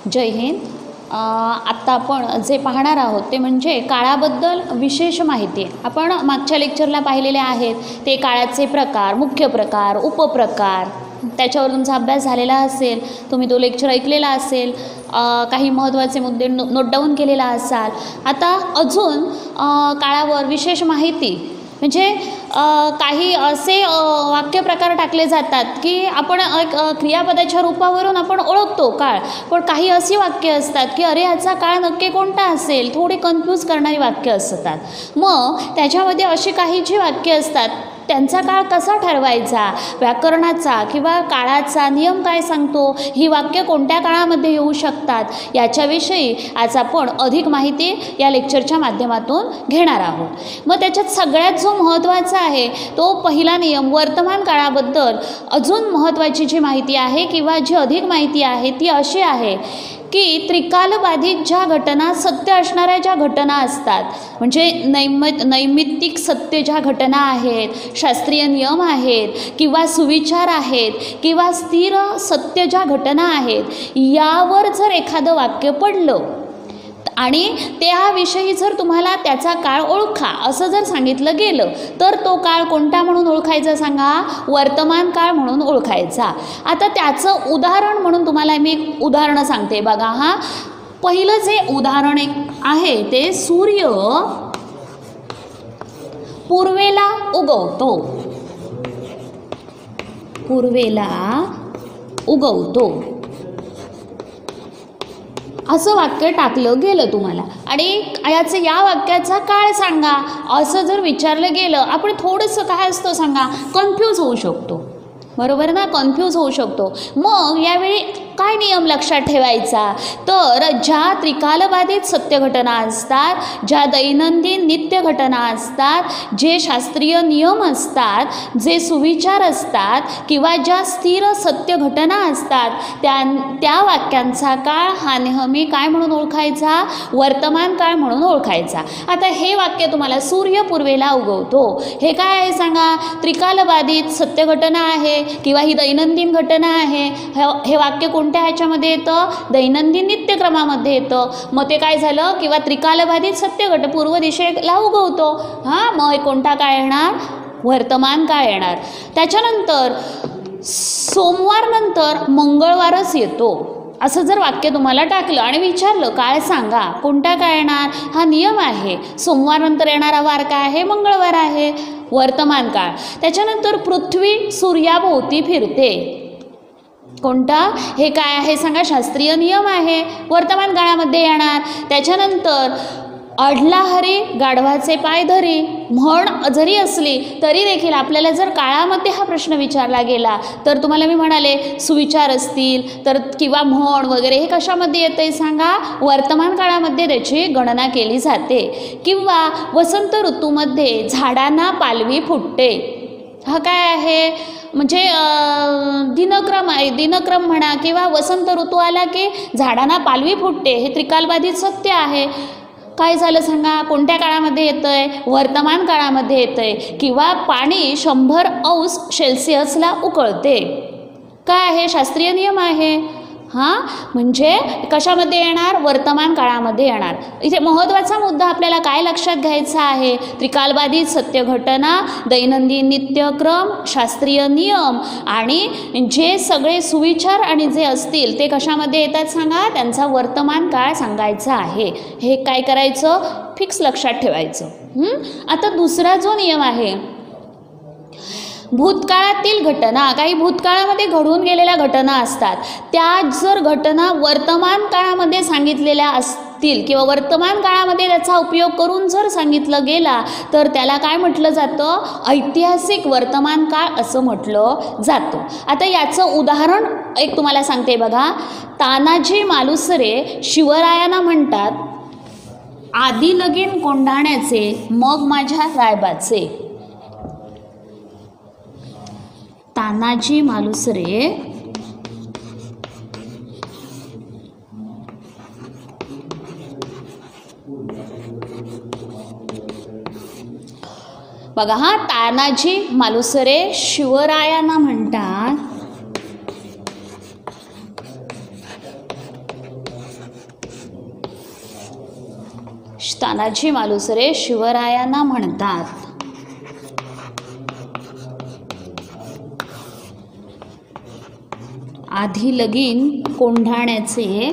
जय हिंद. आत्ता आपण जे पाहणार आहोत ते म्हणजे काळाबद्दल विशेष माहिती. आपण मागच्या लेक्चरला पाहिलेले आहेत ते काळाचे प्रकार, मुख्य प्रकार, उपप्रकार, त्याच्यावर तुमचा अभ्यास झालेला असेल, तुम्ही तो लेक्चर ऐकलेला असेल, काही महत्त्वाचे मुद्दे नोट डाऊन केलेला असाल. आता अजून काळावर विशेष माहिती म्हणजे काही असे वाक्यप्रकार टाकले जातात की आपण एक क्रियापदाच्या रूपावरून आपण ओळखतो काळ, पण काही अशी वाक्य असतात की अरे याचा काळ नक्की कोणता असेल, थोडी कन्फ्यूज करणारी वाक्य असतात. मग त्याच्यामध्ये अशी काही जी वाक्य असतात त्यांचा काळ कसा ठरवायचा, व्याकरणाचा किंवा काळाचा नियम काय सांगतो, ही वाक्य कोणत्या काळामध्ये येऊ शकतात, याच्याविषयी आज आपण अधिक माहिती या लेक्चरच्या माध्यमातून घेणार आहोत. मग त्याच्यात सगळ्यात जो महत्त्वाचा आहे तो पहिला नियम, वर्तमान काळाबद्दल अजून महत्त्वाची जी माहिती आहे किंवा जी अधिक माहिती आहे ती अशी आहे की त्रिकालबाधित ज्या घटना, सत्य असणाऱ्या ज्या घटना असतात, म्हणजे नैमित्तिक सत्य ज्या घटना आहेत, शास्त्रीय नियम आहेत किंवा सुविचार आहेत किंवा स्थिर सत्य ज्या घटना आहेत, यावर जर एखादं वाक्य पडलं आणि त्याविषयी जर तुम्हाला त्याचा काळ ओळखा असं जर सांगितलं गेलं तर तो काळ कोणता म्हणून ओळखायचा सांगा, वर्तमान काळ म्हणून ओळखायचा. आता त्याचं उदाहरण म्हणून तुम्हाला मी एक उदाहरणं सांगते बघा. हा पहिलं जे उदाहरण एक आहे ते सूर्य पूर्वेला उगवतो, पूर्वेला उगवतो असं वाक्य टाकलं गेलं तुम्हाला आणि याचं या वाक्याचा काळ सांगा असं जर विचारलं गेलं, आपण थोडंसं काय असतं सांगा, कन्फ्यूज होऊ शकतो, बरोबर ना, कन्फ्यूज होऊ शकतो. मग यावेळी काय नियम लक्षात ठेवायचा, तर ज्या त्रिकालबाधित सत्य घटना असतात, ज्या दैनंदिन नित्य घटना असतात, जे शास्त्रीय नियम असतात, जे सुविचार असतात किंवा ज्या स्थिर सत्य घटना असतात, त्या वाक्यांचा काळ हा नेहमी काय म्हणून ओळखायचा, वर्तमान काळ म्हणून ओळखायचा. आता हे वाक्य तुम्हाला सूर्य पूर्वेला उगवतो, हे काय आहे सांगा, त्रिकालबाधित सत्य घटना आहे किंवा ही दैनंदिन घटना आहे. हे वाक्य कोणत्या ह्याच्यामध्ये येतं, दैनंदिन नित्यक्रमामध्ये येतं. मग ते काय झालं, किंवा त्रिकालबाधित सत्य पूर्व दिशेला उगवतो. हां, मग कोणता काळ येणार, वर्तमान काळ येणार. त्याच्यानंतर सोमवार नंतर मंगळवारच येतो असं जर वाक्य तुम्हाला टाकलं आणि विचारलं काळ सांगा, कोणता काळ येणार, हा नियम आहे, सोमवार नंतर येणारा वार काय आहे, मंगळवार आहे, वर्तमान काळ. त्याच्यानंतर पृथ्वी सूर्याभोवती फिरते, कोणता, हे काय आहे सांगा, शास्त्रीय नियम आहे, वर्तमान काळामध्ये येणार. त्याच्यानंतर अडला हरी गाढवाचे पाय धरी म्हण जरी असली तरी देखील आपल्याला जर काळामध्ये हा प्रश्न विचारला गेला तर तुम्हाला मी म्हणाले सुविचार असतील तर किंवा म्हण वगैरे हे कशामध्ये येते सांगा, वर्तमान काळामध्ये त्याची गणना केली जाते. किंवा वसंत ऋतूमध्ये झाडांना पालवी फुटते, हा काय आहे, म्हणजे दिनक्रम आहे, दिनक्रम म्हणा, किंवा वसंत ऋतू आला की झाडांना पालवी फुटते, हे त्रिकालबाधित सत्य आहे. काय झालं सांगा, कोणत्या काळामध्ये येतं आहे, वर्तमान काळामध्ये येतं आहे. किंवा पाणी 100°C उकळते, काय आहे, शास्त्रीय नियम आहे. हां, म्हणजे कशामध्ये येणार, वर्तमान काळामध्ये येणार. इथे महत्त्वाचा मुद्दा आपल्याला काय लक्षात घ्यायचा आहे, त्रिकालबाधित सत्य घटना, दैनंदिन नित्यक्रम, शास्त्रीय नियम आणि जे सगळे सुविचार आणि जे असतील ते कशामध्ये येतात सांगा, त्यांचा वर्तमान काळ सांगायचा आहे. हे काय करायचं, फिक्स लक्षात ठेवायचं. आता दुसरा जो नियम आहे, भूतकाळातील घटना, काही भूतकाळामध्ये घडून गेलेल्या घटना असतात, त्या जर घटना वर्तमान काळामध्ये सांगितलेल्या असतील किंवा वर्तमान काळामध्ये त्याचा उपयोग करून जर सांगितलं गेला तर त्याला काय म्हटलं जातं, ऐतिहासिक वर्तमान काळ असं म्हटलं जातं. आता याचं उदाहरण एक तुम्हाला सांगते बघा. तानाजी मालुसरे शिवरायांना म्हणतात, आधी लगीन कोंढाण्याचे मग माझ्या रायबाचे. तानाजी मालुसरे बघा हा, तानाजी मालुसरे शिवरायांना म्हणतात. तानाजी मालुसरे शिवरायांना म्हणतात. आधी लगीन कोंढाण्याचे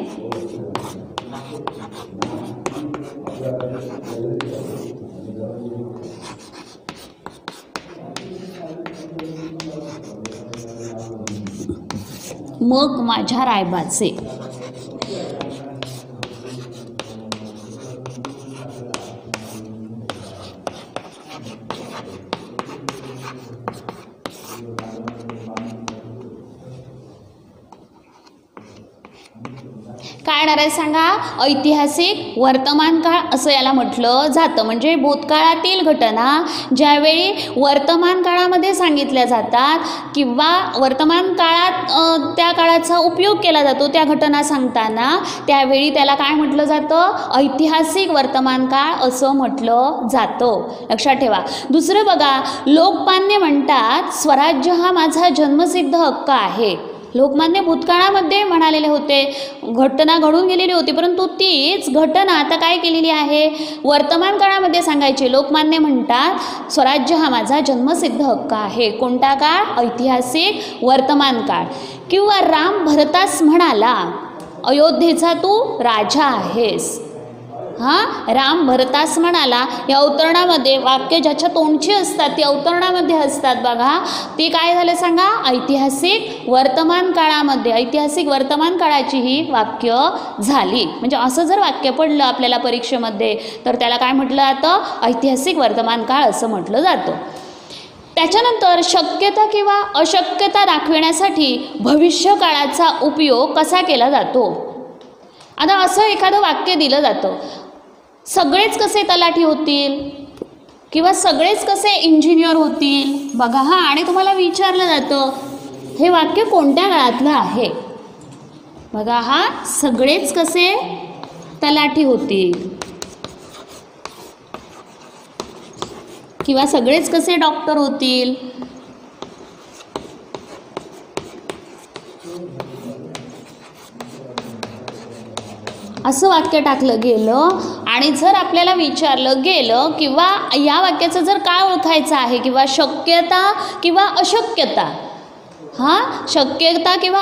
मग माझ्या रायबाचे. काय येणार आहे सांगा? ऐतिहासिक वर्तमान काळ असं याला म्हटलं जातं. म्हणजे भूतकाळातील घटना ज्यावेळी वर्तमान काळामध्ये सांगितल्या जातात किंवा वर्तमान काळात त्या काळाचा उपयोग केला जातो त्या घटना सांगताना, त्यावेळी त्याला काय म्हटलं जातं? ऐतिहासिक वर्तमान काळ असं म्हटलं जातं. लक्षात ठेवा. दुसरं बघा, लोकमान्य म्हणतात स्वराज्य हा माझा जन्मसिद्ध हक्क आहे. लोकमान्य भूतकाळामध्ये म्हणालेले होते, घटना घडून गेलेली होती, परंतु तीच घटना आता काय केलेली आहे? वर्तमान काळामध्ये सांगायची. लोकमान्य म्हणतात स्वराज्य हा माझा जन्मसिद्ध हक्क आहे. कोणता काळ? ऐतिहासिक वर्तमान काळ. किंवा राम भरतास म्हणाला अयोध्येचा तू राजा आहेस. हां, राम भरतास म्हणाला. या अवतरणामध्ये वाक्य ज्याच्या तोंडची असतात ती अवतरणामध्ये असतात. बघा ती काय झालं सांगा? ऐतिहासिक वर्तमान काळामध्ये, ऐतिहासिक वर्तमान काळाची ही वाक्य झाली. म्हणजे असं जर वाक्य पडलं आपल्याला परीक्षेमध्ये तर त्याला काय म्हटलं जातं? ऐतिहासिक वर्तमान काळ असं म्हटलं जातं. त्याच्यानंतर शक्यता किंवा अशक्यता दाखविण्यासाठी भविष्यकाळाचा उपयोग कसा केला जातो? आता असं एखादं वाक्य दिलं जातं, सगळेच कसे तलाठी होतील किंवा सगळेच कसे इंजिनियर होतील. बघा हा, आणि तुम्हाला विचारलं जातं हे वाक्य कोणत्या काळातलं आहे? बघा हा, सगळेच कसे तलाठी होतील किंवा सगळेच कसे डॉक्टर होतील. असं वाक्य टाकलं गेलं. आणि जर आपल्याला विचारलं गेलं किंवा या वाक्याचं जर काय ओळखायचं आहे किंवा शक्यता किंवा अशक्यता, हां, शक्यता किंवा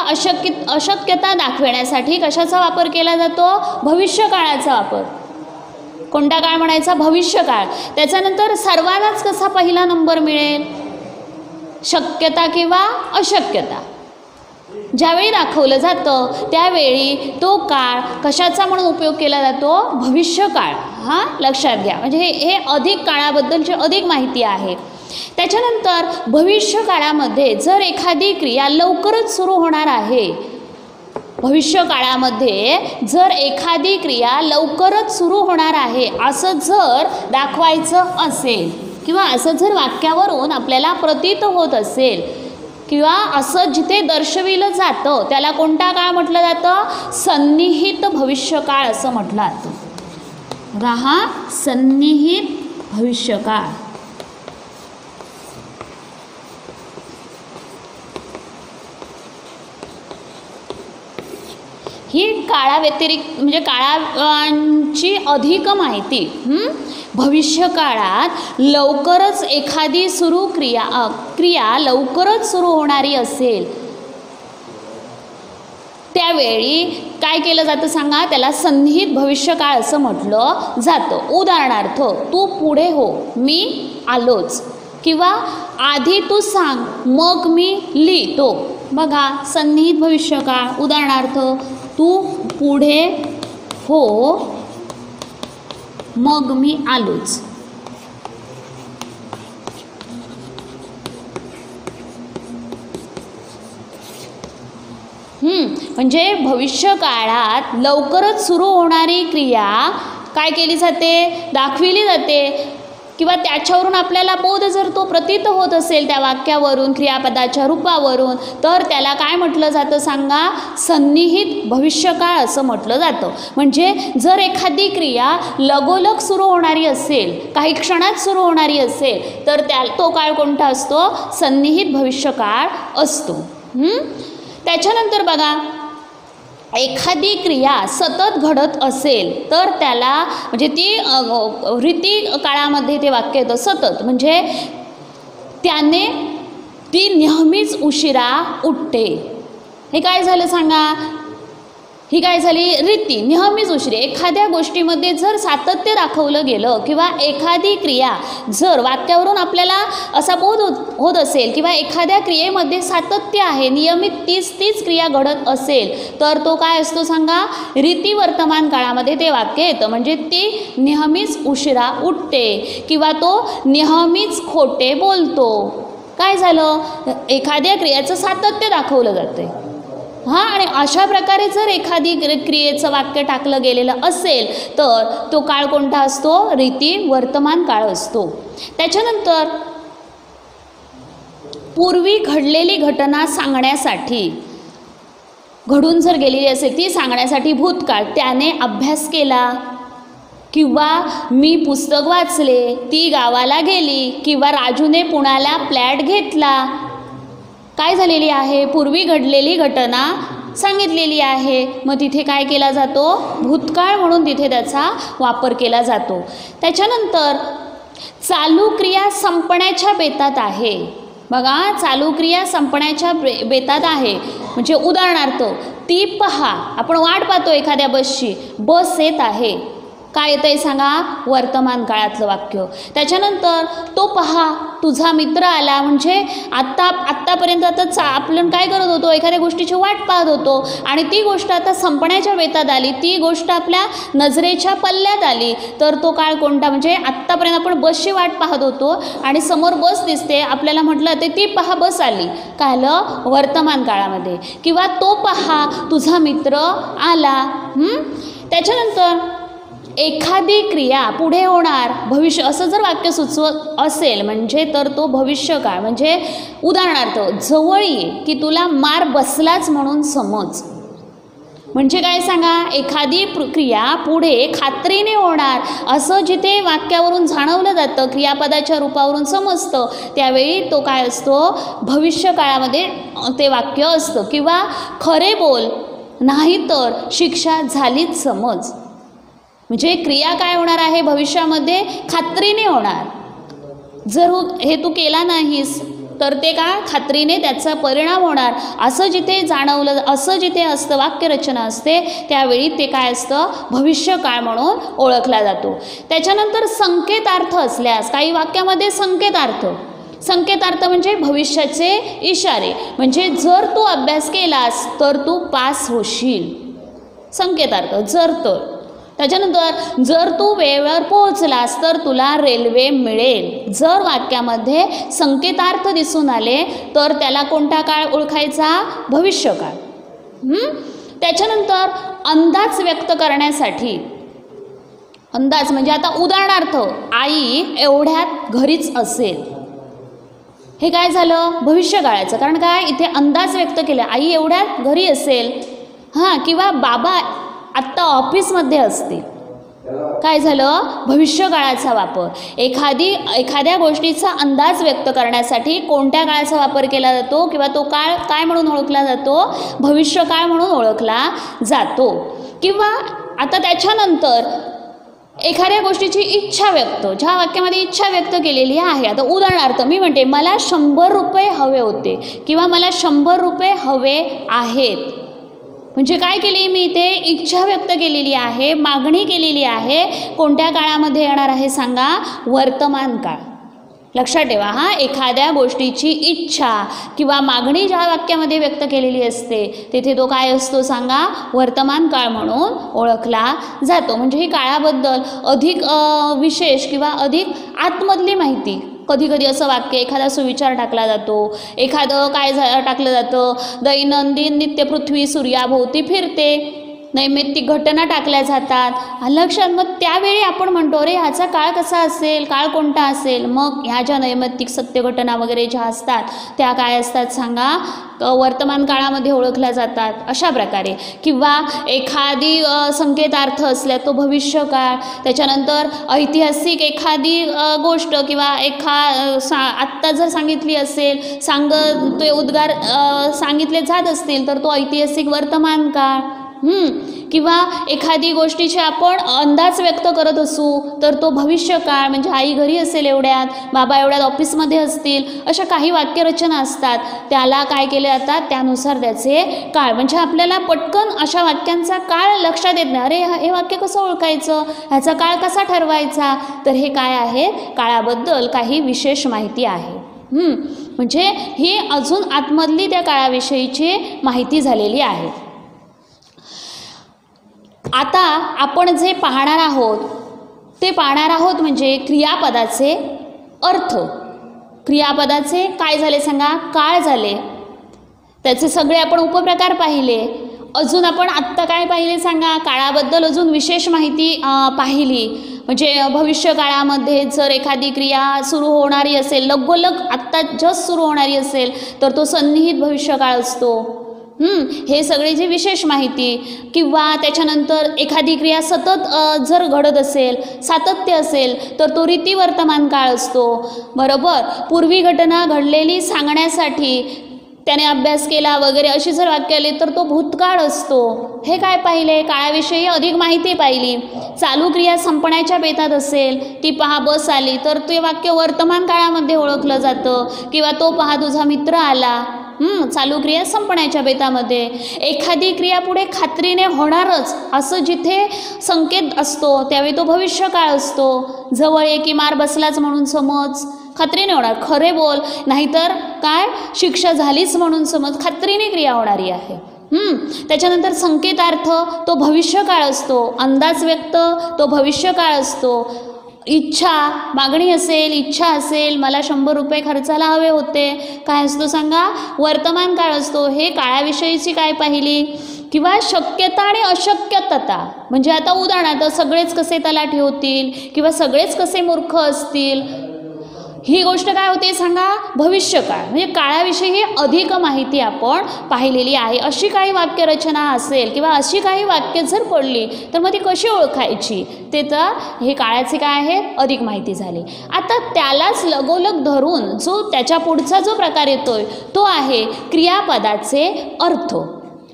अशक्यता दाखवण्यासाठी कशाचा वापर केला जातो? भविष्यकाळाचा वापर. कोणता काळ म्हणायचा? भविष्यकाळ. त्याच्यानंतर सर्वांनाच कसा पहिला नंबर मिळेल? शक्यता किंवा अशक्यता. ज्यावेळी दाखवलं जातं त्यावेळी तो काळ कशाचा म्हणून उपयोग केला जातो? भविष्यकाळ. हां, लक्षात घ्या. म्हणजे हे अधिक काळाबद्दलची अधिक माहिती आहे. त्याच्यानंतर भविष्यकाळामध्ये जर एखादी क्रिया लवकरच सुरू होणार आहे, भविष्यकाळामध्ये जर एखादी क्रिया लवकरच सुरू होणार आहे असं जर दाखवायचं असेल किंवा असं जर वाक्यावरून आपल्याला प्रतीत होत असेल किंवा असं जिथे दर्शविलं जातं त्याला कोणता काळ म्हटलं जातं? सन्निहित भविष्यकाळ असं म्हटलं जातं. हा सन्निहित भविष्यकाळ. ही काळाव्यतिरिक्त म्हणजे काळाची अधिक माहिती. भविष्यकाळात लवकरच एखादी क्रिया लवकरच सुरू होणारी असेल त्यावेळी काय केलं जातं सांगा? त्याला सन्निहित भविष्यकाळ असं म्हटलं जातं. उदाहरणार्थ, तू पुढे हो, मी आलोच. किंवा आधी तू सांग मग मी लिहितो. बघा सन्निहित भविष्यकाळ. उदाहरणार्थ, तू पुढे हो मग मी आलोच. म्हणजे भविष्यकाळात लवकरच सुरू होणारी क्रिया काय केली जाते, दाखविली जाते, किंवा त्याच्यावरून आपल्याला बोध जर तो प्रतीत होत असेल त्या वाक्यावरून, क्रियापदाच्या रूपावरून, तर त्याला काय म्हटलं जातं सांगा, सन्निहित भविष्यकाळ असं म्हटलं जातं. म्हणजे जर एखादी क्रिया लगोलग सुरू होणारी असेल, काही क्षणात सुरू होणारी असेल, तर तो काळ कोणता असतो, सन्निहित भविष्यकाळ असतो. त्याच्यानंतर बघा, एखादी क्रिया सतत घडत असेल तर त्याला, म्हणजे ती रीती काळामध्ये ते वाक्य येतं सतत, म्हणजे त्याने ती नेहमीच उशिरा उठते. हे काय झालं सांगा, ही काय झाली रीती, नेहमीच उशिरा. एखाद्या गोष्टीमध्ये जर सातत्य दाखवलं गेलं किंवा एखादी क्रिया जर वाक्यावरून आपल्याला असा बोध होत असेल किंवा एखाद्या क्रियेमध्ये सातत्य आहे, नियमित तीच क्रिया घडत असेल, तर तो काय असतो सांगा, रीती वर्तमान काळामध्ये ते वाक्य येतं. म्हणजे ती नेहमीच उशिरा उठते किंवा तो नेहमीच खोटे बोलतो. काय झालं, एखाद्या क्रियेचं सातत्य दाखवलं जातं. आणि अशा प्रकारे जर एखादी क्रियेचं वाक्य टाकलं गेलेलं असेल तर तो काळ कोणता असतो, रीती वर्तमान काळ असतो. त्याच्यानंतर पूर्वी घडलेली घटना सांगण्यासाठी, घडून जर गेलेली असेल ती सांगण्यासाठी भूतकाळ, त्याने अभ्यास केला किंवा मी पुस्तक वाचले, ती गावाला गेली किंवा राजूने पुण्याला फ्लॅट घेतला. काय झालेली आहे, पूर्वी घडलेली घटना सांगितलेली आहे, मग तिथे काय केला जातो, भूतकाळ म्हणून तिथे त्याचा वापर केला जातो. त्याच्यानंतर चालू क्रिया संपण्याच्या बेतात आहे. बघा, चालू क्रिया संपण्याच्या बेतात आहे, म्हणजे उदाहरणार्थ, ती पहा, आपण वाट पाहतो एखाद्या बसची, बस येत आहे, काय येतं आहे सांगा, वर्तमान काळातलं वाक्य. त्याच्यानंतर तो पहा, तुझा मित्र आला, म्हणजे आत्तापर्यंत आपण काय करत होतो, एखाद्या गोष्टीची वाट पाहत होतो आणि ती गोष्ट आता संपण्याच्या बेतात आली, ती गोष्ट आपल्या नजरेच्या पल्ल्यात आली, तर तो काळ कोणता, म्हणजे आत्तापर्यंत आपण बसची वाट पाहत होतो आणि समोर बस दिसते, आपल्याला म्हटलं ते ती पहा बस आली, काय आलं, वर्तमान काळामध्ये. किंवा तो पहा, तुझा मित्र आला. त्याच्यानंतर एखादी क्रिया पुढे होणार, भविष्य असं जर वाक्य सुचवत असेल म्हणजे तर तो भविष्यकाळ. म्हणजे उदाहरणार्थ, जवळ ये की तुला मार बसलाच म्हणून समज. म्हणजे काय सांगा, एखादी क्रिया पुढे खात्रीने होणार असं जिथे वाक्यावरून जाणवलं जातं, क्रियापदाच्या रूपावरून समजतं, त्यावेळी तो काय असतो, भविष्यकाळामध्ये ते वाक्य असतं. किंवा खरे बोल नाहीतर शिक्षा झालीच समज. म्हणजे क्रिया काय होणार आहे, भविष्यामध्ये खात्रीने होणार. जर हे तू केला नाहीस तर ते का खात्रीने त्याचा परिणाम होणार असं जिथे जाणवलं, असं जिथे असतं, वाक्यरचना असते, त्यावेळी ते काय असतं, भविष्यकाळ म्हणून ओळखला जातो. त्याच्यानंतर संकेतार्थ असल्यास, काही वाक्यामध्ये संकेतार्थ म्हणजे भविष्याचे इशारे. म्हणजे जर तू अभ्यास केलास तर तू पास होशील, संकेतार्थ, जर तर. त्याच्यानंतर जर तू वेळेवर पोहोचलास तर तुला रेल्वे मिळेल. जर वाक्यामध्ये संकेतार्थ दिसून आले तर त्याला कोणता काळ ओळखायचा, भविष्यकाळ. त्याच्यानंतर अंदाज व्यक्त करण्यासाठी, अंदाज म्हणजे आता उदाहरणार्थ, आई एवढ्यात घरीच असेल, हे काय झालं, भविष्यकाळाचं. कारण काय, इथे अंदाज व्यक्त केला, आई एवढ्यात घरी असेल. किंवा बाबा आत्ता ऑफिसमध्ये असते, काय झालं, भविष्यकाळाचा वापर. एखाद्या गोष्टीचा अंदाज व्यक्त करण्यासाठी कोणत्या काळाचा वापर केला जातो किंवा तो काळ काय म्हणून ओळखला जातो, भविष्यकाळ म्हणून ओळखला जातो. किंवा आता त्याच्यानंतर एखाद्या गोष्टीची इच्छा व्यक्त, ज्या वाक्यामध्ये इच्छा व्यक्त केलेली आहे. आता उदाहरणार्थ मी म्हणते, मला 100 रुपये हवे होते किंवा मला 100 रुपये हवे आहेत. म्हणजे काय केली मी, ते इच्छा व्यक्त केलेली आहे, मागणी केलेली आहे. कोणत्या काळामध्ये येणार आहे सांगा, वर्तमान काळ. लक्षात ठेवा, एखाद्या गोष्टीची इच्छा किंवा मागणी ज्या वाक्यामध्ये व्यक्त केलेली असते तेथे तो काय असतो सांगा, वर्तमान काळ म्हणून ओळखला जातो. म्हणजे ही काळाबद्दल अधिक विशेष किंवा अधिक आतमधली माहिती. कधी कधी असं वाक्य, एखादा सुविचार टाकला जातो, एखादं काय टाकलं जातं, दैनंदिन नित्य पृथ्वी सूर्याभोवती फिरते. नैमित्तिक घटना टाकल्या जातात लक्षात. मग त्यावेळी आपण म्हणतो अरे ह्याचा काळ कसा असेल, काळ कोणता असेल. मग ह्या ज्या नैमित्तिक सत्य घटना वगैरे ज्या असतात त्या काय असतात सांगा, वर्तमान काळामध्ये ओळखल्या जातात अशा प्रकारे. किंवा एखादी संकेतार्थ असल्या तो भविष्यकाळ. त्याच्यानंतर ऐतिहासिक एखादी गोष्ट किंवा आत्ता जर सांगितली असेल, ते उद्गार सांगितले जात असतील तर तो ऐतिहासिक वर्तमान काळ. किंवा एखादी गोष्टीचे आपण अंदाज व्यक्त करत असू तर तो भविष्यकाळ, म्हणजे आई घरी असेल एवढ्यात, बाबा एवढ्यात ऑफिसमध्ये असतील, अशा काही वाक्यरचना असतात त्याला काय केले जातात, त्यानुसार त्याचे काळ. म्हणजे आपल्याला पटकन अशा वाक्यांचा काळ लक्षात येत नाही. अरे हे वाक्य कसं ओळखायचं, ह्याचा काळ कसा ठरवायचा. तर हे काय आहे, काळाबद्दल काही विशेष माहिती आहे. म्हणजे ही अजून आतमधली त्या काळाविषयीची माहिती झालेली आहे. आता आपण जे पाहणार आहोत ते पाहणार आहोत म्हणजे क्रियापदाचे अर्थ. क्रियापदाचे काय झाले सांगा, काळ झाले, त्याचे सगळे आपण उपप्रकार पाहिले. अजून आपण आत्ता काय पाहिले सांगा, काळाबद्दल अजून विशेष माहिती पाहिली. म्हणजे भविष्यकाळामध्ये जर एखादी क्रिया सुरू होणारी असेल, लगोलग आत्ता जस्ट सुरू होणारी असेल तर तो सन्निहित भविष्यकाळ असतो. हे सगळे जे विशेष माहिती. किंवा त्याच्यानंतर एखादी क्रिया सतत जर घडत असेल, सातत्य असेल तर तो रीती वर्तमान काळ असतो. बरोबर. पूर्वी घटना घडलेली सांगण्यासाठी त्याने अभ्यास केला वगैरे अशी जर वाक्य आली तर तो भूतकाळ असतो. हे काय पाहिले, काळाविषयी अधिक माहिती पाहिली. चालू क्रिया संपण्याच्या बेतात असेल, ती पहा बस आली तर ते वाक्य वर्तमान काळामध्ये ओळखलं जातं. किंवा तो पहा तुझा मित्र आला, चालू क्रिया संपण्याच्या बेतामध्ये. एखादी क्रिया पुढे खात्रीने होणारच असं जिथे संकेत असतो त्यावेळी तो भविष्यकाळ असतो. जवळ एक मार बसलाच म्हणून समज, खात्रीने होणार, खरे बोल, नाहीतर काय शिक्षा झालीच म्हणून समज, खात्रीने क्रिया होणारी आहे. त्याच्यानंतर संकेतार्थ तो भविष्यकाळ असतो. अंदाज व्यक्त तो भविष्यकाळ असतो. इच्छा, मागणी असेल, इच्छा असेल, मला 100 रुपये खर्चाला हवे होते, काय असतो सांगा, वर्तमान काळ असतो. हे काळाविषयीची काय पाहिली. किंवा शक्यता आणि अशक्यता, म्हणजे आता उदाहरणार्थ सगळेच कसे तलाठी होतील किंवा सगळेच कसे मूर्ख असतील, ही गोष्ट काय होते सांगा, भविष्यकाळ. म्हणजे काळाविषयी अधिक माहिती आपण पाहिलेली आहे. अशी काही वाक्यरचना असेल किंवा अशी काही वाक्य जर पडली तर मग ती कशी ओळखायची, ते तर हे काळाचे काय आहे, अधिक माहिती झाली. आता त्यालाच लगोलग धरून जो त्याच्या पुढचा जो प्रकार येतोय तो आहे क्रियापदाचे अर्थ.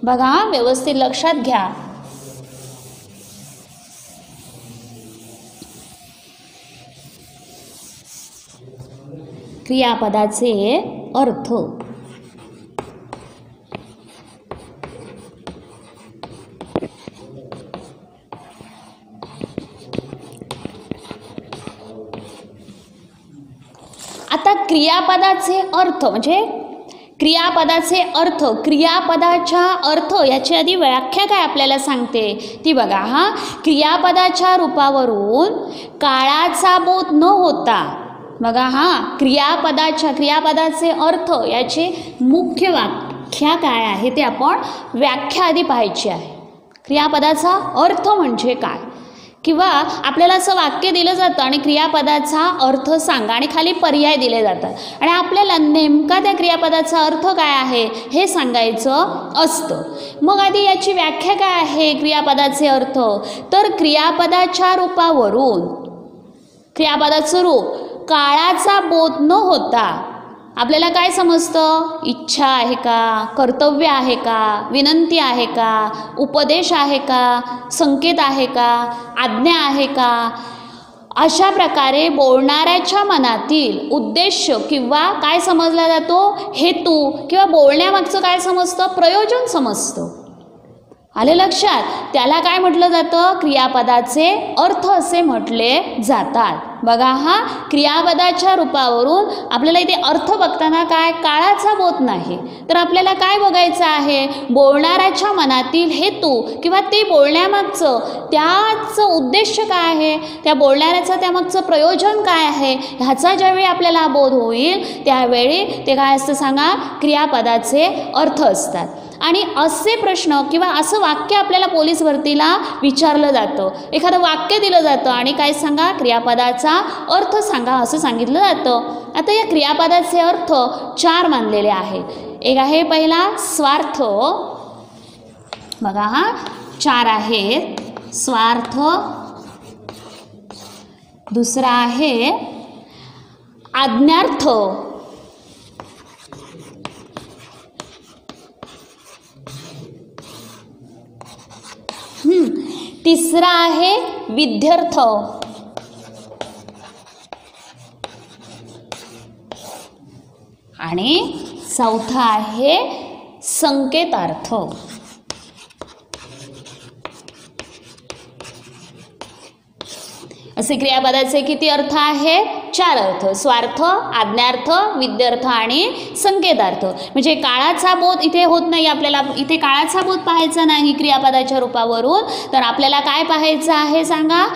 बघा, व्यवस्थित लक्षात घ्या. क्रियापदाचे अर्थ. आता क्रियापदाचे अर्थ म्हणजे क्रियापदाचे अर्थ, क्रियापदाच्या अर्थ याची आधी व्याख्या काय आपल्याला सांगते ती बघा. क्रियापदाच्या रूपावरून काळाचा बोध न होता, बघा क्रियापदाचे अर्थ याची मुख्य व्याख्या काय आहे ते आपण व्याख्या आधी पाहायची आहे. क्रियापदाचा अर्थ म्हणजे काय, किंवा आपल्याला असं वाक्य दिलं जातं आणि क्रियापदाचा अर्थ सांगा आणि खाली पर्याय दिले जातात आणि आपल्याला नेमका त्या क्रियापदाचा अर्थ काय आहे हे सांगायचं असतं. मग आधी याची व्याख्या काय आहे क्रियापदाचे अर्थ, तर क्रियापदाच्या रूपावरून, क्रियापदाचं रूप, काळाचा बोध न होता आपल्याला काय समजतं, इच्छा आहे का, कर्तव्य आहे का, विनंती आहे का, उपदेश आहे का, संकेत आहे का, आज्ञा आहे का, अशा प्रकारे बोलणाऱ्याच्या मनातील उद्देश किंवा काय समजला जातो, हेतू, किंवा बोलण्यामागचं काय समजतं, प्रयोजन समजतं. आले लक्षात. त्याला काय म्हटलं जातं, क्रियापदाचे अर्थ असे म्हटले जातात. बघा, क्रियापदाच्या रूपावरून आपल्याला इथे अर्थ बघताना काय, काळाचा बोध नाही, तर आपल्याला काय बघायचं आहे, बोलणाऱ्याच्या मनातील हेतू किंवा ते बोलण्यामागचं त्याचं उद्देश काय आहे, त्या बोलणाऱ्याचं त्यामागचं प्रयोजन काय आहे, ह्याचा ज्यावेळी आपल्याला बोध होईल त्यावेळी ते काय असतं सांगा, क्रियापदाचे अर्थ असतात. आणि असे प्रश्न किंवा असं वाक्य आपल्याला पोलीस भरतीला विचारलं जातं. एखादं वाक्य दिलं जातं आणि काय सांगा, क्रियापदाचा अर्थ सांगा असं सांगितलं जातं. आता या क्रियापदाचे अर्थ 4 मानलेले आहेत. एक आहे पहिला स्वार्थ. बघा हा 4 आहेत. स्वार्थ. दुसरा आहे आज्ञार्थ. तिसरा आहे विध्यर्थ. आणि चौथा आहे संकेतार्थ. असे क्रियापदाचे किती अर्थ आहेत? 4 अर्थ. स्वार्थ, आज्ञार्थ, विध्यर्थ आणि संकेतार्थ. म्हणजे काळाचा बोध इथे होत नाही आपल्याला. इथे काळाचा बोध पाहायचा नाही क्रियापदाच्या रूपावरून, तर आपल्याला काय पाहायचं आहे सांगा,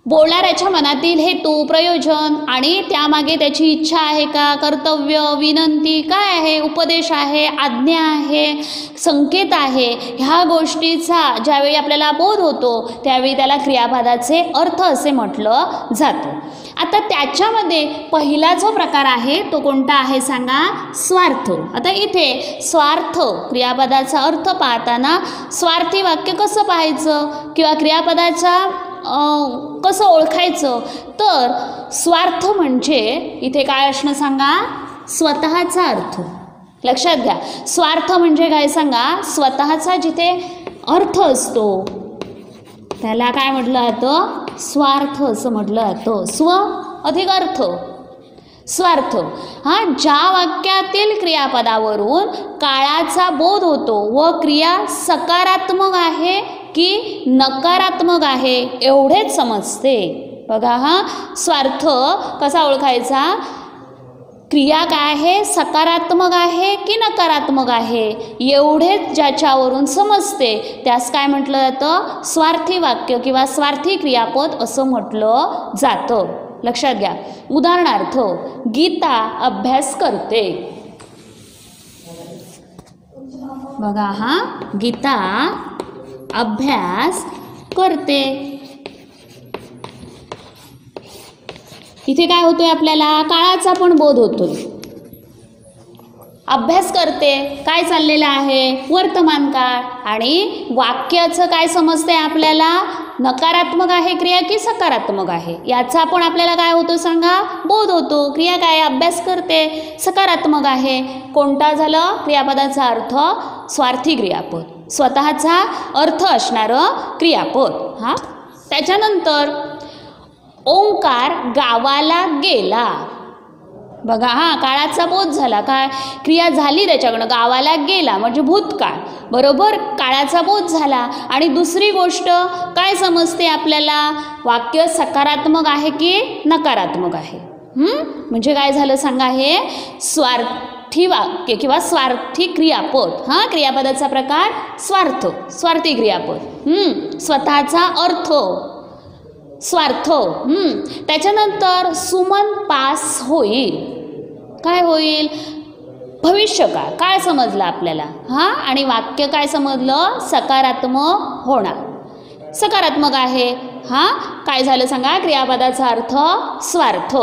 बोलणाऱ्याच्या मनातील हेतू, प्रयोजन आणि त्यामागे त्याची इच्छा आहे का, कर्तव्य, विनंती काय आहे, उपदेश आहे, आज्ञा आहे, संकेत आहे. ह्या गोष्टीचा ज्यावेळी आपल्याला बोध होतो त्यावेळी त्याला क्रियापदाचे अर्थ असे म्हटलं जातं. आता त्याच्यामध्ये पहिला जो प्रकार आहे तो कोणता आहे सांगा, स्वार्थ. आता इथे स्वार्थ क्रियापदाचा अर्थ पाहताना स्वार्थी वाक्य कसं पाहायचं किंवा क्रियापदाचा कसं ओळखायचं, तर स्वार्थ म्हणजे इथे काय असणं सांगा, स्वतःचा अर्थ. लक्षात घ्या, स्वार्थ म्हणजे काय सांगा, स्वतःचा जिथे अर्थ असतो त्याला काय म्हटलं जातं, स्वार्थ असं म्हटलं जातं. स्व अधिक अर्थ, स्वार्थ. हा ज्या वाक्यातील क्रियापदावरून काळाचा बोध होतो व क्रिया सकारात्मक आहे की नकारात्मक आहे एवढेच समजते. बघा हा स्वार्थ कसा ओळखायचा, क्रिया काय आहे, सकारात्मक आहे की नकारात्मक आहे एवढेच ज्याच्यावरून समजते त्यास काय म्हटलं जातं, स्वार्थी वाक्य किंवा स्वार्थी क्रियापद असं म्हटलं जातं. लक्षात घ्या. उदाहरणार्थ, गीता अभ्यास करते. बघा हा, गीता अभ्यास करते. इथे काय होतोय आपल्याला, काळाचा पण बोध होतोय. अभ्यास करते काय चाललेलं आहे, वर्तमान काळ. आणि वाक्याचं काय समजते आपल्याला, नकारात्मक आहे क्रिया की सकारात्मक आहे याचा पण आपल्याला काय होतो सांगा, बोध होतो. क्रिया काय, अभ्यास करते, सकारात्मक आहे. कोणता झालं क्रियापदाचा अर्थ, स्वार्थी क्रियापद, स्वतःचा अर्थ असणारं क्रियापद. हा त्याच्यानंतर ओंकार गावाला गेला. बघा हा, काळाचा बोध झाला, काय क्रिया झाली त्याच्याकडनं, गावाला गेला म्हणजे भूतकाळ, बरोबर, काळाचा बोध झाला. आणि दुसरी गोष्ट काय समजते आपल्याला, वाक्य सकारात्मक आहे की नकारात्मक आहे. म्हणजे काय झालं सांगा, हे स्वार्थी वाक्य किंवा स्वार्थी क्रियापद. हा क्रियापदाचा प्रकार स्वार्थ, स्वार्थी क्रियापद. स्वतःचा अर्थ, स्वार्थ. त्याच्यानंतर सुमन पास होईल. काय होईल, भविष्यकाळ, काय समजलं आपल्याला. हा आणि वाक्य काय समजलं, सकारात्मक होणार, सकारात्मक आहे. हा काय झालं सांगा, क्रियापदाचा अर्थ स्वार्थ.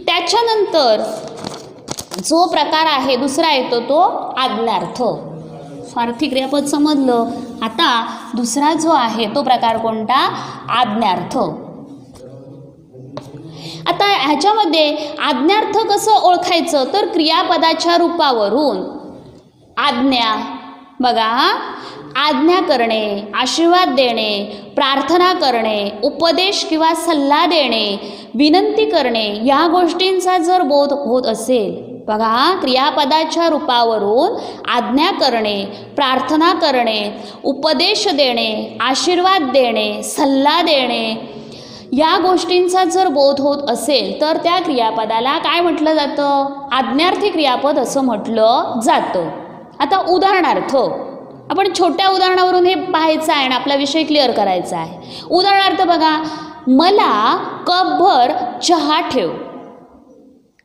त्याच्यानंतर जो प्रकार आहे दुसरा येतो तो आज्ञार्थ. स्वार्थी क्रियापद समजलं. आता दुसरा जो आहे तो प्रकार कोणता, आज्ञार्थ. आता ह्याच्यामध्ये आज्ञार्थ कसं ओळखायचं, तर क्रियापदाच्या रूपावरून आज्ञा. बघा, आज्ञा करणे, आशीर्वाद देणे, प्रार्थना करणे, उपदेश किंवा सल्ला देणे, विनंती करणे या गोष्टींचा जर बोध होत असेल, बघा क्रियापदाच्या रूपावरून आज्ञा करणे, प्रार्थना करणे, उपदेश देणे, आशीर्वाद देणे, सल्ला देणे या गोष्टींचा जर बोध होत असेल तर त्या क्रियापदाला काय म्हटलं जातं, आज्ञार्थी क्रियापद असं म्हटलं जातं. आता उदाहरणार्थ, आपण छोट्या उदाहरणावरून हे पाहायचं आहे आणि आपला विषय क्लिअर करायचा आहे. उदाहरणार्थ बघा, मला कपभर चहा ठेव.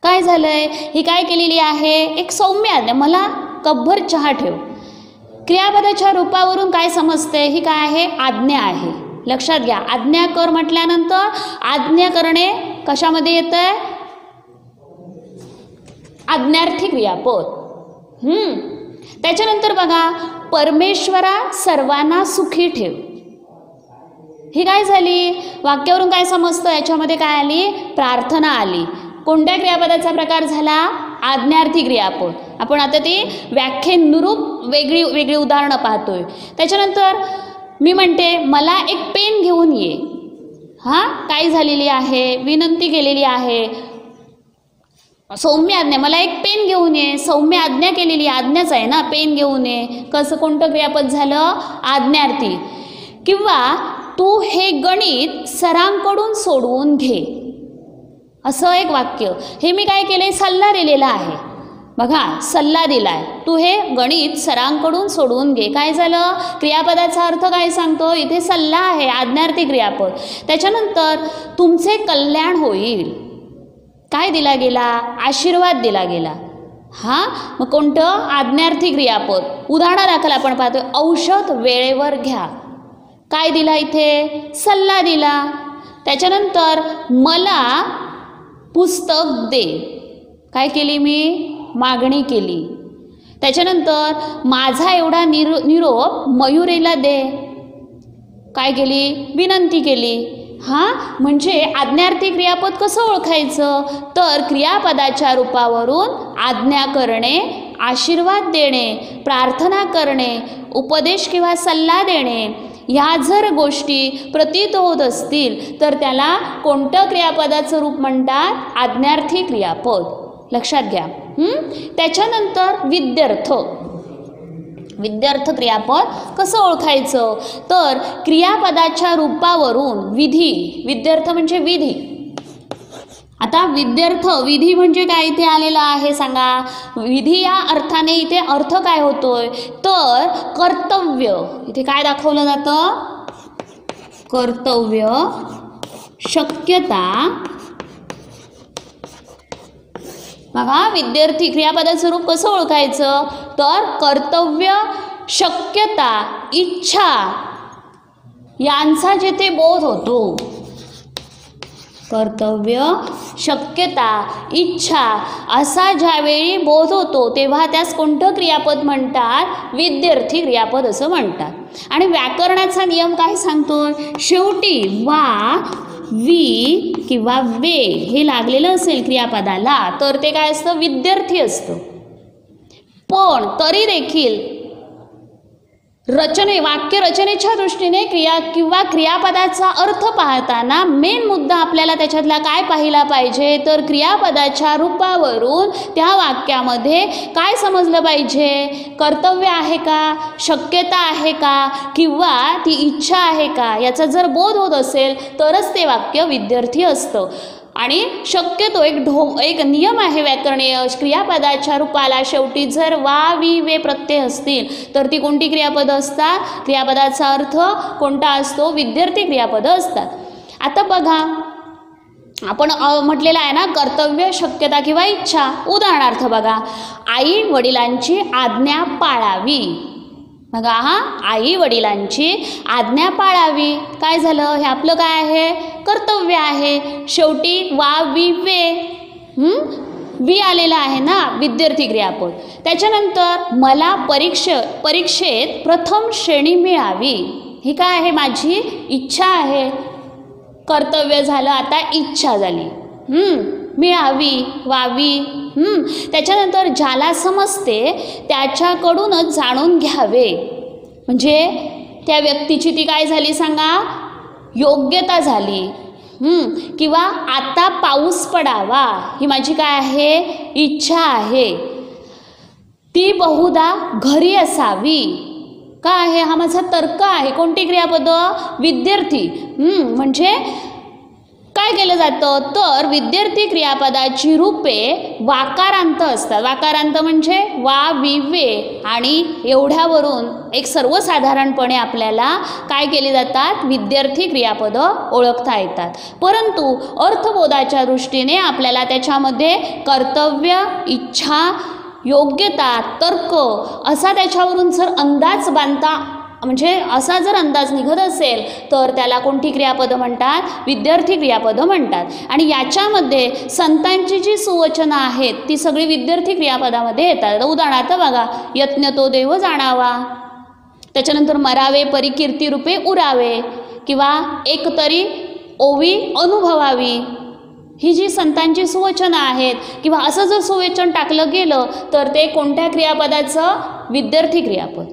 काय झालंय, ही काय केलेली आहे, एक सौम्य आज्ञा, मला कपभर चहा ठेव. क्रियापदाच्या रूपावरून काय समजते? ही काय आहे? आज्ञा आहे. लक्षात घ्या, आज्ञा कर म्हटल्यानंतर आज्ञा करणे कशामध्ये येतं आहे? आज्ञार्थी क्रियापद. त्याच्यानंतर बघा, परमेश्वरा सर्वांना सुखी ठेव. ही काय झाली? वाक्यावरून काय समजतं? याच्यामध्ये काय आली? प्रार्थना आली. कोणत्या क्रियापदाचा प्रकार झाला? आज्ञार्थी क्रियापद. आपण आता ती व्याख्येनुरूप वेगळी वेगळी उदाहरणं पाहतोय. त्याच्यानंतर मी म्हणते मला एक पेन घेऊन ये. काय झालेली आहे? विनंती केलेली आहे. सौम्य आज्ञा, मला एक पेन घेऊन ये. सौम्य आज्ञा केलेली, आज्ञाच आहे ना, पेन घेऊन ये. कसं, कोणतं क्रियापद झालं? आज्ञार्थी. किंवा तू हे गणित सरांकडून सोडवून घे, असं एक वाक्य. हे मी काय केलंय? सल्ला दिलेला आहे. बघा, सल्ला दिलाय, तू हे गणित सरांकडून सोडवून घे. काय झालं? क्रियापदाचा अर्थ काय सांगतो? इथे सल्ला आहे, आज्ञार्थी क्रियापद. त्याच्यानंतर तुमचे कल्याण होईल. काय दिला गेला? आशीर्वाद दिला गेला. मग कोणतं? आज्ञार्थी क्रियापद. उदाहरणादाखल आपण पाहतोय, औषध वेळेवर घ्या. काय दिला इथे? सल्ला दिला. त्याच्यानंतर मला पुस्तक दे. काय केली मी? मागणी केली. त्याच्यानंतर माझा एवढा निरोप मयुरीला दे. काय केली? विनंती केली. म्हणजे आज्ञार्थी क्रियापद कसं ओळखायचं? तर क्रियापदाच्या रूपावरून आज्ञा करणे, आशीर्वाद देणे, प्रार्थना करणे, उपदेश किंवा सल्ला देणे, ह्या जर गोष्टी प्रतीत होत असतील तर त्याला कोणतं क्रियापदाचं रूप म्हणतात? आज्ञार्थी क्रियापद. लक्षात घ्या. त्याच्यानंतर विद्यार्थ. विद्यार्थ क्रियापद कसं ओळखायचं? तर क्रियापदाच्या रूपावरून विधी. विद्यार्थ म्हणजे विधी. आता विद्यार्थ, विधी म्हणजे काय इथे आलेला आहे सांगा? विधी या अर्थाने इथे अर्थ काय होतोय? तर कर्तव्य. इथे काय दाखवलं जातं? कर्तव्य, शक्यता. बघा, विद्यार्थी क्रियापदाचं रूप कसं ओळखायचं? तर कर्तव्य, शक्यता, इच्छा यांचा जेथे बोध होतो. कर्तव्य, शक्यता, इच्छा असा ज्यावेळी बोध होतो तेव्हा त्यास कोणतं क्रियापद म्हणतात? विद्यार्थी क्रियापद असं म्हणतात. आणि व्याकरणाचा नियम काय सांगतो? शेवटी वा, वी किंवा वे हे लागलेलं असेल क्रियापदाला तर ते काय असतं? विद्यार्थी असतं. पण तरी देखील वाक्य रचनेच्या दृष्टीने क्रियापदाचा अर्थ पाहताना मेन मुद्दा आपल्याला त्याच्यातला काय पाहिला पाहिजे? तर क्रियापदाच्या रूपावरून त्या वाक्यामध्ये काय समजलं पाहिजे? कर्तव्य आहे का? शक्यता आहे का? किंवा ती इच्छा आहे का? याचा जर बोध होत असेल तरच ते वाक्य विद्यार्थी असतं. आणि शक्यतो एक नियम आहे व्याकरणीय, क्रियापदाच्या रूपाला शेवटी जर वा, वी, वे प्रत्यय असतील तर ती कोणती क्रियापदं असतात? क्रियापदाचा अर्थ कोणता असतो? विद्यार्थी क्रियापदं असतात. आता बघा, आपण म्हटलेलं आहे ना, कर्तव्य, शक्यता किंवा इच्छा. उदाहरणार्थ बघा, आई वडिलांची आज्ञा पाळावी. बघा, आई वडिलांची आज्ञा पाळावी. काय झालं? हे आपलं काय आहे? कर्तव्य आहे. शेवटी वा, वी, वे, वी आलेला आहे ना, विद्यार्थी क्रियापद. त्याच्यानंतर मला परीक्षेत प्रथम श्रेणी मिळावी. ही काय आहे? माझी इच्छा आहे. कर्तव्य झालं, आता इच्छा झाली. मिळावी, वावी. त्याच्यानंतर ज्याला समजते त्याच्याकडूनच जाणून घ्यावे. म्हणजे त्या व्यक्तीची ती काय झाली सांगा? योग्यता झाली. किंवा आता पाऊस पडावा, ही माझी काय आहे? इच्छा आहे. ती बहुधा घरी असावी. काय आहे? हा माझा तर्क आहे. कोणती क्रियापद? विद्यार्थी. म्हणजे काय केलं जातं? तर विद्यार्थी क्रियापदाची रूपे वाकारांत असतात. वाकारांत म्हणजे वा, वी, वे. आणि एवढ्यावरून एक सर्वसाधारणपणे आपल्याला काय केले जातात? विद्यार्थी क्रियापदं ओळखता येतात. परंतु अर्थबोधाच्या दृष्टीने आपल्याला त्याच्यामध्ये कर्तव्य, इच्छा योग्यता, तर्क असा त्याच्यावरून जर अंदाज बांधता म्हणजे असा जर अंदाज निघत असेल तर त्याला कोणती क्रियापदं म्हणतात? विद्यार्थी क्रियापदं म्हणतात. आणि याच्यामध्ये संतांची जी सुवचनं आहेत ती सगळी विद्यार्थी क्रियापदामध्ये येतात. उदाहरणार्थ बघा, यत्न तो देव जाणावा, त्याच्यानंतर मरावे परी कीर्ती रूपे उरावे, किंवा एक तरी ओवी अनुभवावी. ही जी संतांची सुवचनं आहेत किंवा असं जर सुवचन टाकलं गेलं तर ते कोणत्या क्रियापदाचं? विद्यार्थी क्रियापद.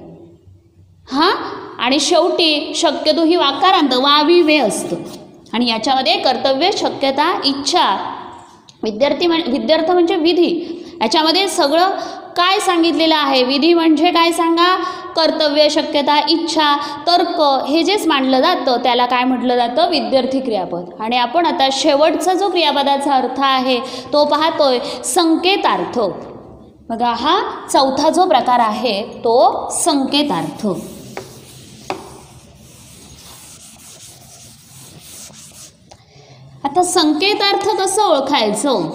हां, आणि शेवटी शक्यतो ही वाकारांत वावी असतं. आणि याच्यामध्ये कर्तव्य, शक्यता, इच्छा, विद्यार्थ म्हणजे विधी. याच्यामध्ये सगळं काय सांगितलेलं आहे? विधी म्हणजे काय सांगा? कर्तव्य, शक्यता, इच्छा, तर्क हे जेच मांडलं जातं त्याला काय म्हटलं जातं? विद्यार्थी क्रियापद. आणि आपण आता शेवटचा जो क्रियापदाचा अर्थ आहे तो पाहतोय, संकेतार्थ. बघा, हा चौथा जो प्रकार आहे तो संकेतार्थ. आता संकेतार्थ कसं ओळखायचं?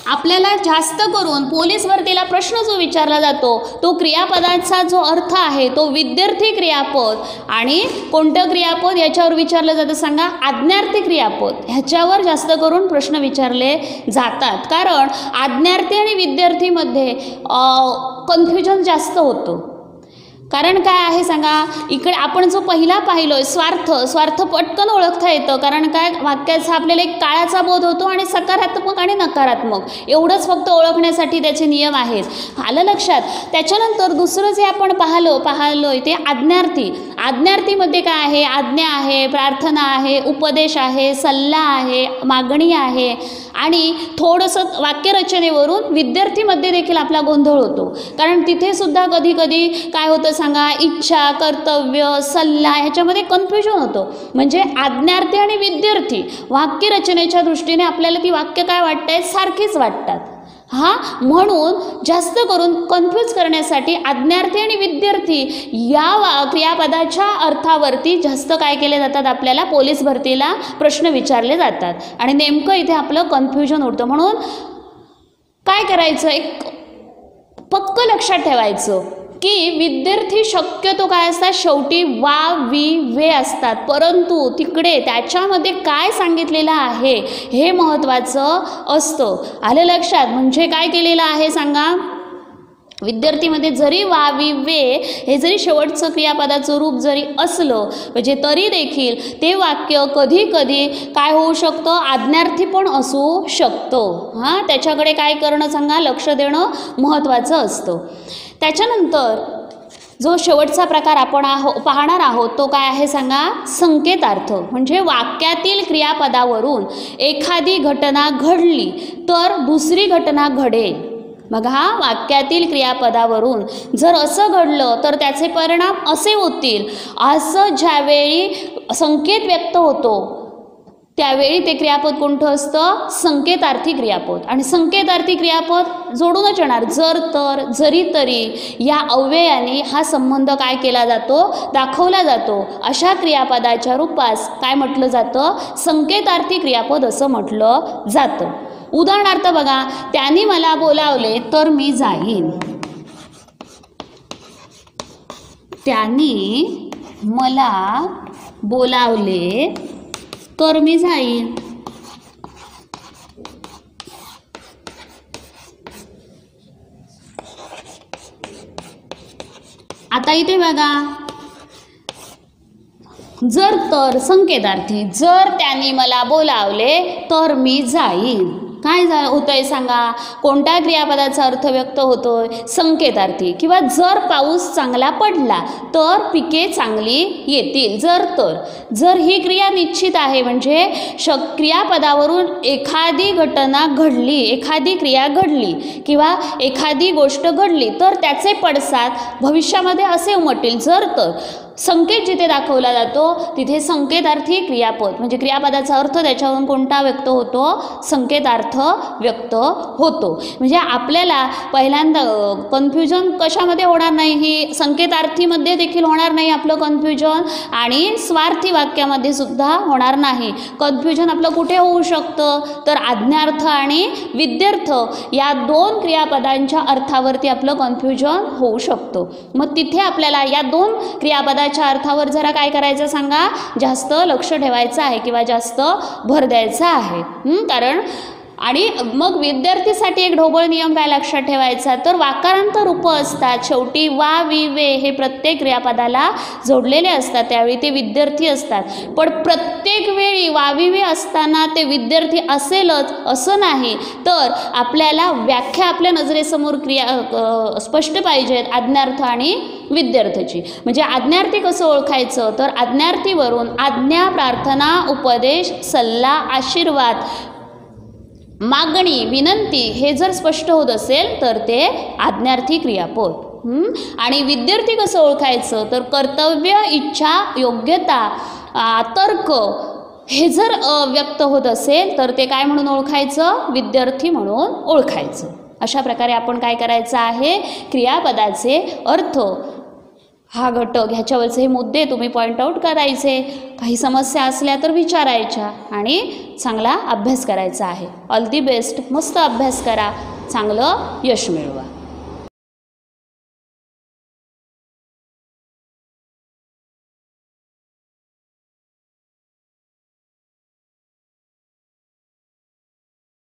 आपल्याला जास्त करून पोलीस भरतीला प्रश्न जो विचारला जातो तो क्रियापदाचा जो अर्थ आहे तो विद्यार्थी क्रियापद आणि कोणतं क्रियापद याच्यावर विचारलं जातं सांगा? आज्ञार्थी क्रियापद. ह्याच्यावर जास्त करून प्रश्न विचारले जातात, कारण आज्ञार्थी आणि विद्यार्थीमध्ये कन्फ्युजन जास्त होतं. कारण काय आहे सांगा? इकडे आपण जो पहिला पाहिलोय स्वार्थ पटकन ओळखता येतं, कारण काय वाक्याचा आपल्याला एक काळाचा बोध होतो आणि सकारात्मक आणि नकारात्मक एवढंच फक्त ओळखण्यासाठी त्याचे नियम आहेत. आलं लक्षात? त्याच्यानंतर दुसरं जे आपण पाहिलोय ते आज्ञार्थी. आज्ञार्थीमध्ये काय आहे? आज्ञा आहे, प्रार्थना आहे, उपदेश आहे, सल्ला आहे, मागणी आहे. आणि थोडंसं वाक्यरचनेवरून विद्यार्थीमध्ये देखील आपला गोंधळ होतो, कारण तिथे सुद्धा कधी कधी काय होतं सांगा? इच्छा, कर्तव्य, सल्ला ह्याच्यामध्ये कन्फ्युजन होतं. म्हणजे आज्ञार्थी आणि विद्यार्थी वाक्यरचनेच्या दृष्टीने आपल्याला ती वाक्य काय वाटतंय? सारखीच वाटतात. म्हणून जास्त करून कन्फ्यूज करण्यासाठी आज्ञार्थी आणि विद्यार्थी या क्रियापदाच्या अर्थावरती जास्त काय केले जातात? आपल्याला पोलीस भरतीला प्रश्न विचारले जातात आणि नेमकं इथे आपलं कन्फ्युजन उडतं. म्हणून काय करायचं? एक पक्क लक्षात ठेवायचं की विद्यार्थी शक्यतो काय असतात? शेवटी वा, वी, वे असतात, परंतु तिकडे त्याच्यामध्ये काय सांगितलेलं आहे हे महत्त्वाचं असतं. आलं लक्षात? म्हणजे काय केलेलं आहे सांगा? विद्यार्थीमध्ये जरी वा, वी, वे हे जरी शेवटचं क्रियापदाचं रूप जरी असलं म्हणजे तरी देखील ते वाक्य कधी कधी काय होऊ शकतं? आज्ञार्थी पण असू शकतं. त्याच्याकडे काय करणं सांगा? लक्ष देणं महत्त्वाचं असतं. त्याच्यानंतर जो शेवटचा प्रकार आपण पाहणार आहोत तो काय आहे सांगा? संकेतार्थ. म्हणजे वाक्यातील क्रियापदावरून एखादी घटना घडली तर दुसरी घटना घडेल. मग वाक्यातील क्रियापदावरून जर असं घडलं तर त्याचे परिणाम असे होतील असं ज्यावेळी संकेत व्यक्त होतो त्यावेळी ते क्रियापद कोणतं असतं? संकेतार्थी क्रियापद. आणि संकेतार्थी क्रियापद जोडूनच येणार. जर, तर, जरी, तरी या अव्ययाने हा संबंध काय केला जातो? दाखवला जातो. अशा क्रियापदाच्या रूपास काय म्हटलं जातं? संकेतार्थी क्रियापद असं म्हटलं जातं. उदाहरणार्थ बघा, त्यांनी मला बोलावले तर मी जाईन. त्यांनी मला बोलावले तर मी जाईन. आता इथे बघा, जर, तर संकेतार्थी. जर त्यांनी मला बोलावले तर मी जाईन. काय होतंय सांगा? कोणत्या क्रियापदाचा अर्थ व्यक्त होतोय? संकेतार्थी. किंवा जर पाऊस चांगला पडला तर पिके चांगली येतील. जर ही क्रिया निश्चित आहे म्हणजे क्रियापदावरून एखादी घटना घडली, एखादी क्रिया घडली किंवा एखादी गोष्ट घडली तर त्याचे पडसाद भविष्यामध्ये असे उमटतील. जर, तर संकेत जिथे दाखवला जातो तिथे संकेतार्थी क्रियापद म्हणजे क्रियापदाचा अर्थ त्याच्यावरून कोणता व्यक्त होतो, संकेतार्थ व्यक्त होतो. म्हणजे आपल्याला पहिल्यांदा कन्फ्युजन कशामध्ये होणार नाही, ही संकेतार्थीमध्ये देखील होणार नाही आपलं कन्फ्युजन आणि स्वार्थी वाक्यामध्ये सुद्धा होणार नाही. कन्फ्युजन आपलं कुठे होऊ शकतं तर आज्ञार्थ आणि विद्यार्थ या दोन क्रियापदांच्या अर्थावरती आपलं कन्फ्युजन होऊ शकतं. मग तिथे आपल्याला या दोन क्रियापदांच्या अर्थावर जरा काय करायचं सांगा, जास्त लक्ष ठेवायचं आहे किंवा जास्त भर द्यायचा आहे. कारण आणि मग विद्यार्थीसाठी एक ढोबळ नियम काय लक्षात ठेवायचा तर वाकारांत रूप असतात शेवटी वा वि वे हे प्रत्येक क्रियापदाला जोडलेले असतात, त्यावेळी ते विद्यार्थी असतात. पण प्रत्येक वेळी वाविवे असताना ते विद्यार्थी असेलच असं नाही, तर आपल्याला व्याख्या आपल्या नजरेसमोर स्पष्ट पाहिजेत आज्ञार्थ आणि विद्यार्थीची. म्हणजे आज्ञार्थी कसं ओळखायचं तर आज्ञार्थीवरून आज्ञा, प्रार्थना, उपदेश, सल्ला, आशीर्वाद, मागणी, विनंती हे जर स्पष्ट होत असेल तर ते आज्ञार्थी क्रियापद. आणि विद्यार्थी कसं ओळखायचं तर कर्तव्य, इच्छा, योग्यता, तर्क हे जर व्यक्त होत असेल तर ते काय म्हणून ओळखायचं, विद्यार्थी म्हणून ओळखायचं. अशा प्रकारे आपण काय करायचं आहे, क्रियापदाचे अर्थ हा घटक ह्याच्यावरचे हे मुद्दे तुम्ही पॉईंट आऊट करायचे, काही समस्या असल्या तर विचारायच्या आणि चांगला अभ्यास करायचा आहे. All the best. मस्त अभ्यास करा, चांगलं यश मिळवा.